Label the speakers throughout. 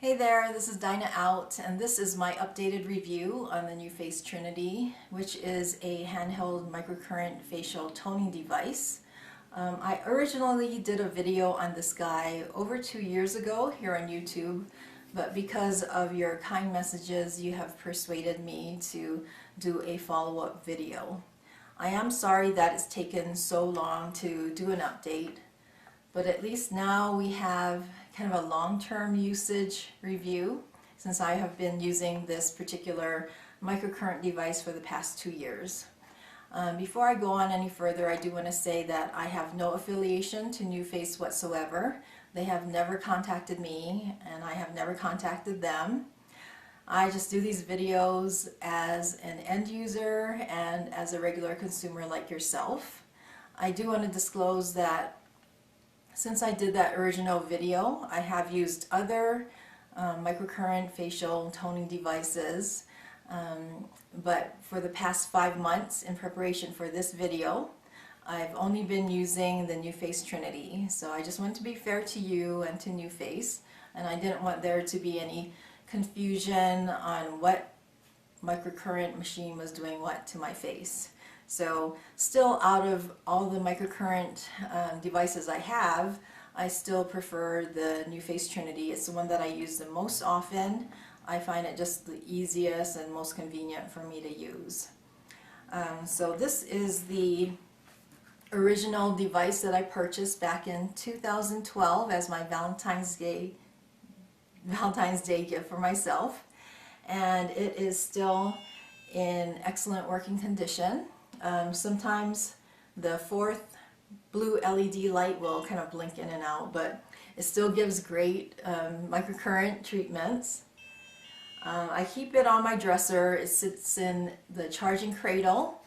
Speaker 1: Hey there, this is Dinah Out, and this is my updated review on the Nuface Trinity, which is a handheld microcurrent facial toning device. I originally did a video on this guy over 2 years ago here on YouTube, but because of your kind messages, you have persuaded me to do a follow-up video. I am sorry that it's taken so long to do an update, but at least now we have kind of a long-term usage review since I have been using this particular microcurrent device for the past 2 years. Before I go on any further, I do want to say that I have no affiliation to Nuface whatsoever. They have never contacted me and I have never contacted them. I just do these videos as an end user and as a regular consumer like yourself. I do want to disclose that since I did that original video, I have used other microcurrent facial toning devices, but for the past 5 months in preparation for this video, I've only been using the Nuface Trinity. So I just want to be fair to you and to Nuface, and I didn't want there to be any confusion on what microcurrent machine was doing what to my face. So still, out of all the microcurrent devices I have, I still prefer the Nuface Trinity. It's the one that I use the most often. I find it just the easiest and most convenient for me to use. So this is the original device that I purchased back in 2012 as my Valentine's Day gift for myself, and it is still in excellent working condition. Sometimes the fourth blue LED light will kind of blink in and out, but it still gives great microcurrent treatments. I keep it on my dresser. It sits in the charging cradle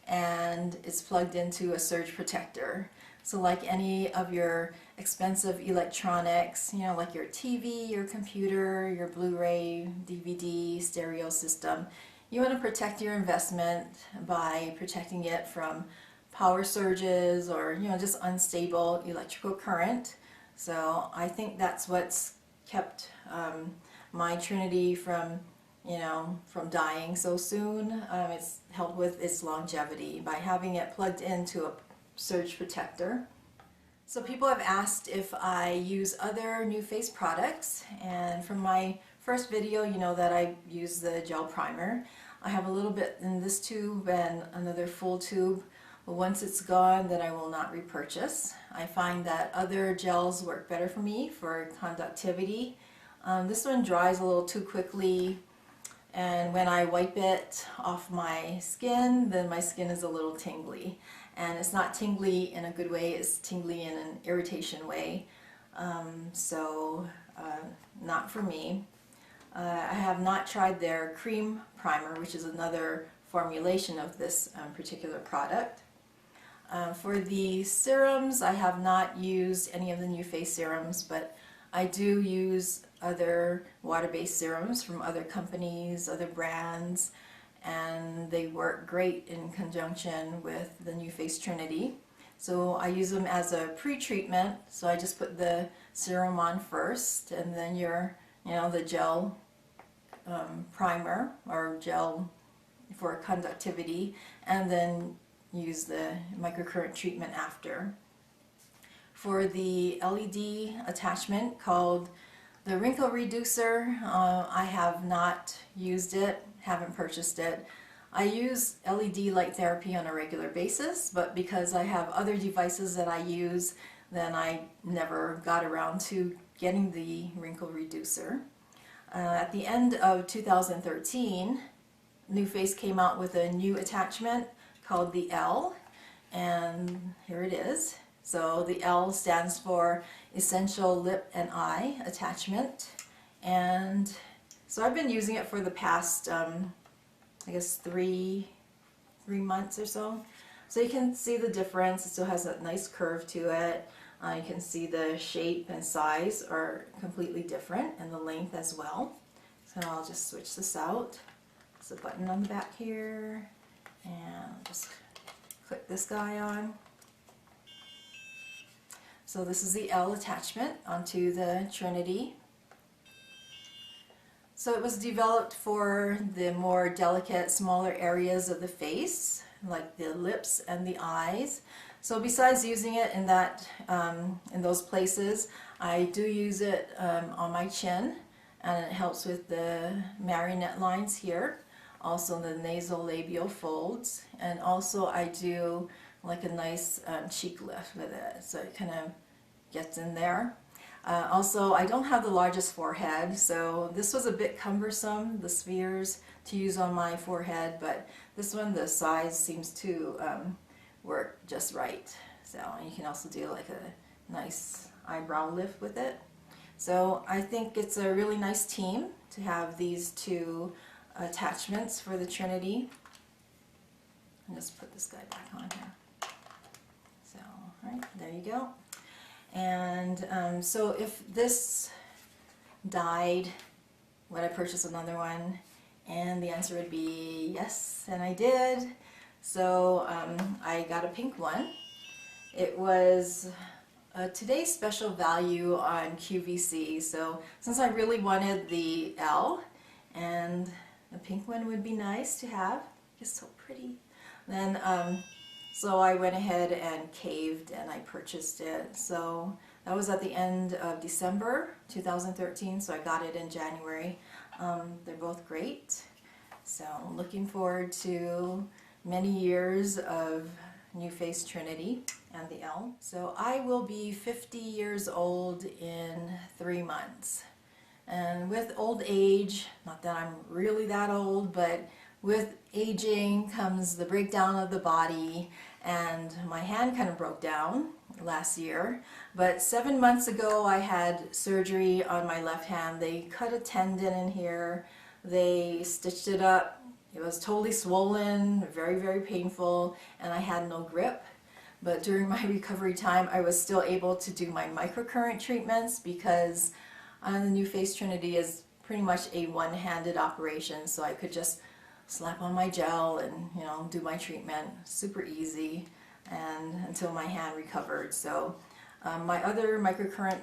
Speaker 1: and it's plugged into a surge protector. So like any of your expensive electronics, you know, like your TV, your computer, your Blu-ray, DVD, stereo system, you want to protect your investment by protecting it from power surges or, you know, just unstable electrical current. So I think that's what's kept my Trinity from, from dying so soon. It's helped with its longevity by having it plugged into a surge protector. So people have asked if I use other Nuface products, and from my first video you know that I use the gel primer. I have a little bit in this tube and another full tube, but once it's gone then I will not repurchase. I find that other gels work better for me for conductivity. This one dries a little too quickly, and when I wipe it off my skin, then my skin is a little tingly. And it's not tingly in a good way, it's tingly in an irritation way. Not for me. I have not tried their cream primer, which is another formulation of this particular product. For the serums, I have not used any of the Nuface serums, but I do use other water-based serums from other companies, other brands, and they work great in conjunction with the Nuface Trinity. So I use them as a pre-treatment, so I just put the serum on first, and then the gel primer or gel for conductivity, and then use the microcurrent treatment after. For the LED attachment called the wrinkle reducer, I have not used it, haven't purchased it. I use LED light therapy on a regular basis, but because I have other devices that I use, then I never got around to getting the wrinkle reducer. At the end of 2013, Nuface came out with a new attachment called the L, and here it is. So the L stands for Essential Lip and Eye Attachment, and so I've been using it for the past, I guess, three months or so. So you can see the difference. It still has a nice curve to it. You can see the shape and size are completely different, and the length as well. So I'll just switch this out. There's a button on the back here, and I'll just click this guy on. So this is the L attachment onto the Trinity. So it was developed for the more delicate, smaller areas of the face, like the lips and the eyes. So besides using it in in those places, I do use it on my chin, and it helps with the marionette lines here, also the nasolabial folds, and also I do like a nice cheek lift with it, so it kind of gets in there. Also, I don't have the largest forehead, so this was a bit cumbersome, the spheres, to use on my forehead, but this one, the size seems to work just right. So you can also do like a nice eyebrow lift with it. So I think it's a really nice team to have these two attachments for the Trinity. I'll just put this guy back on here. So, all right, there you go. And so if this died, would I purchase another one? And the answer would be yes, and I did. So I got a pink one. It was today's special value on QVC, so since I really wanted the L, and the pink one would be nice to have, it's so pretty, then so I went ahead and caved and I purchased it. So that was at the end of December 2013, so I got it in January. They're both great, so I'm looking forward to many years of Nuface Trinity and the L. So I will be 50 years old in 3 months. And with old age, not that I'm really that old, but with aging comes the breakdown of the body, and my hand kind of broke down last year. But 7 months ago I had surgery on my left hand. They cut a tendon in here, they stitched it up. It was totally swollen, very, very painful, and I had no grip. But during my recovery time, I was still able to do my microcurrent treatments because the Nuface Trinity is pretty much a one-handed operation, so I could just slap on my gel and, you know, do my treatment super easy, and until my hand recovered. So my other microcurrent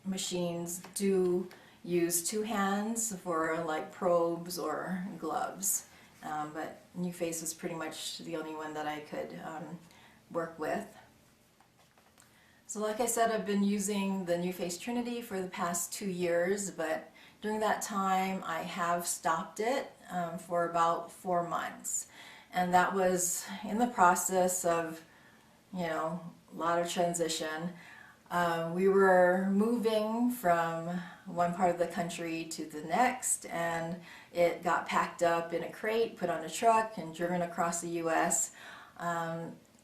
Speaker 1: machines do use 2 hands for like probes or gloves, but Nuface was pretty much the only one that I could work with. So like I said, I've been using the Nuface Trinity for the past 2 years, but during that time I have stopped it for about 4 months, and that was in the process of, you know, a lot of transition. We were moving from one part of the country to the next, and it got packed up in a crate, put on a truck, and driven across the U.S.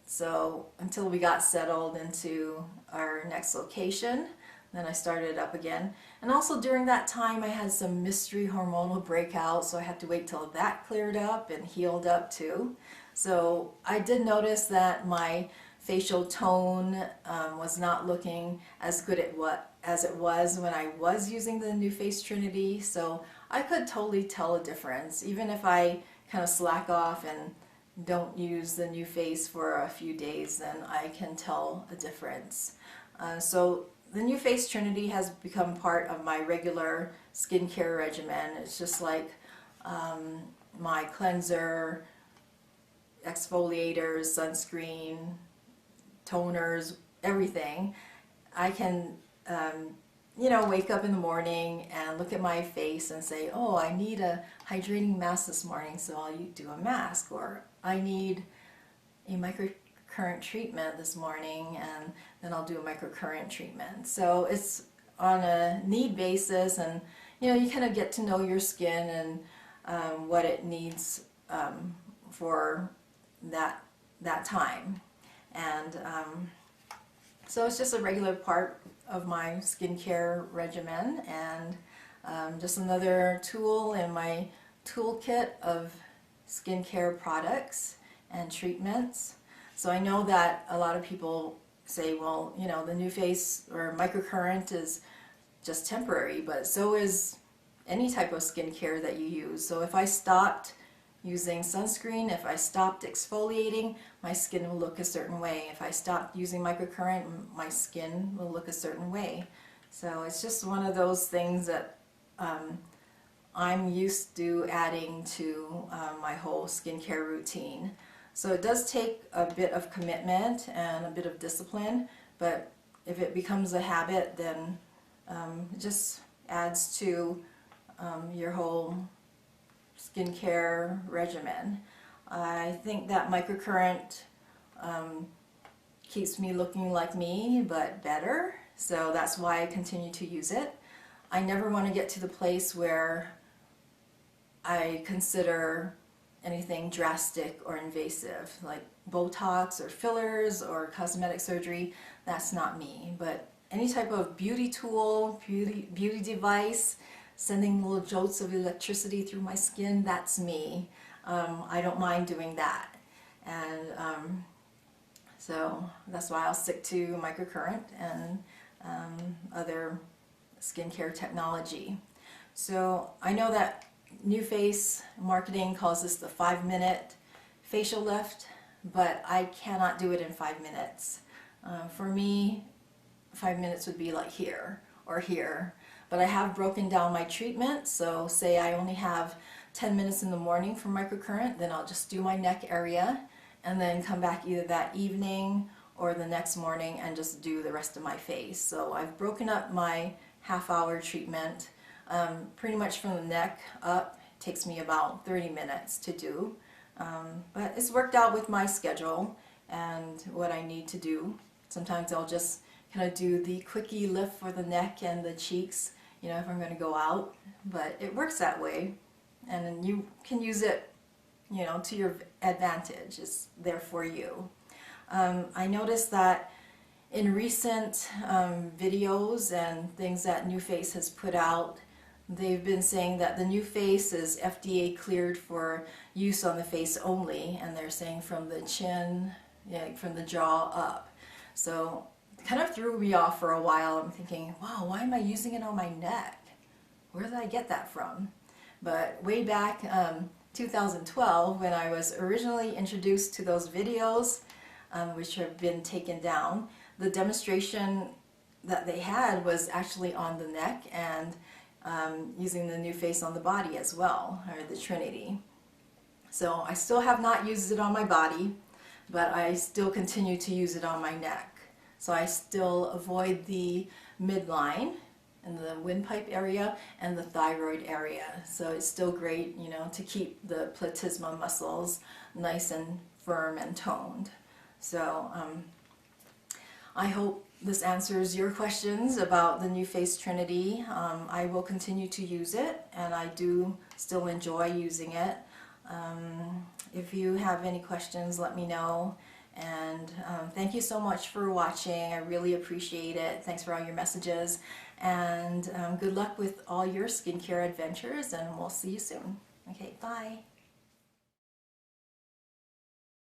Speaker 1: So until we got settled into our next location, then I started up again. And also during that time I had some mystery hormonal breakout, so I had to wait till that cleared up and healed up too. So I did notice that my facial tone was not looking as good as it was when I was using the Nuface Trinity, so I could totally tell a difference. Even if I kind of slack off and don't use the Nuface for a few days, then I can tell a difference. So the Nuface Trinity has become part of my regular skincare regimen. It's just like my cleanser, exfoliators, sunscreen, toners, everything. I can, you know, wake up in the morning and look at my face and say, oh, I need a hydrating mask this morning, so I'll do a mask, or I need a microcurrent treatment this morning, and then I'll do a microcurrent treatment. So it's on a need basis, and you know, you kind of get to know your skin and what it needs for that time. And so it's just a regular part of my skincare regimen, and just another tool in my toolkit of skincare products and treatments. So I know that a lot of people say, well, you know, the Nuface or microcurrent is just temporary, but so is any type of skincare that you use. So if I stopped using sunscreen, if I stopped exfoliating, my skin will look a certain way. If I stopped using microcurrent, my skin will look a certain way. So it's just one of those things that I'm used to adding to my whole skincare routine. So it does take a bit of commitment and a bit of discipline, but if it becomes a habit, then it just adds to your whole skincare regimen. I think that microcurrent keeps me looking like me, but better, so that's why I continue to use it. I never want to get to the place where I consider anything drastic or invasive, like Botox or fillers or cosmetic surgery. That's not me. But any type of beauty tool, beauty device, sending little jolts of electricity through my skin, that's me. I don't mind doing that. And so that's why I'll stick to microcurrent and other skincare technology. So I know that Nuface marketing calls this the 5-minute facial lift, but I cannot do it in 5 minutes. For me, 5 minutes would be like here or here. But I have broken down my treatment, so say I only have 10 minutes in the morning for microcurrent, then I'll just do my neck area and then come back either that evening or the next morning and just do the rest of my face. So I've broken up my half-hour treatment. Pretty much from the neck up, it takes me about 30 minutes to do. But it's worked out with my schedule and what I need to do. Sometimes I'll just kind of do the quickie lift for the neck and the cheeks, you know, if I'm going to go out. But it works that way, and then you can use it, you know, to your advantage. It's there for you. I noticed that in recent videos and things that Nuface has put out, they've been saying that the Nuface is FDA cleared for use on the face only, and they're saying from the chin, yeah, from the jaw up. So it kind of threw me off for a while. I'm thinking, wow, why am I using it on my neck? Where did I get that from? But way back 2012, when I was originally introduced to those videos, which have been taken down, the demonstration that they had was actually on the neck and using the Nuface on the body as well, or the Trinity. So I still have not used it on my body, but I still continue to use it on my neck. So I still avoid the midline and the windpipe area and the thyroid area. So it's still great, you know, to keep the platysma muscles nice and firm and toned. So I hope this answers your questions about the Nuface Trinity. I will continue to use it, and I do still enjoy using it. If you have any questions, let me know. And thank you so much for watching. I really appreciate it. Thanks for all your messages. And good luck with all your skincare adventures, and we'll see you soon. Okay, bye.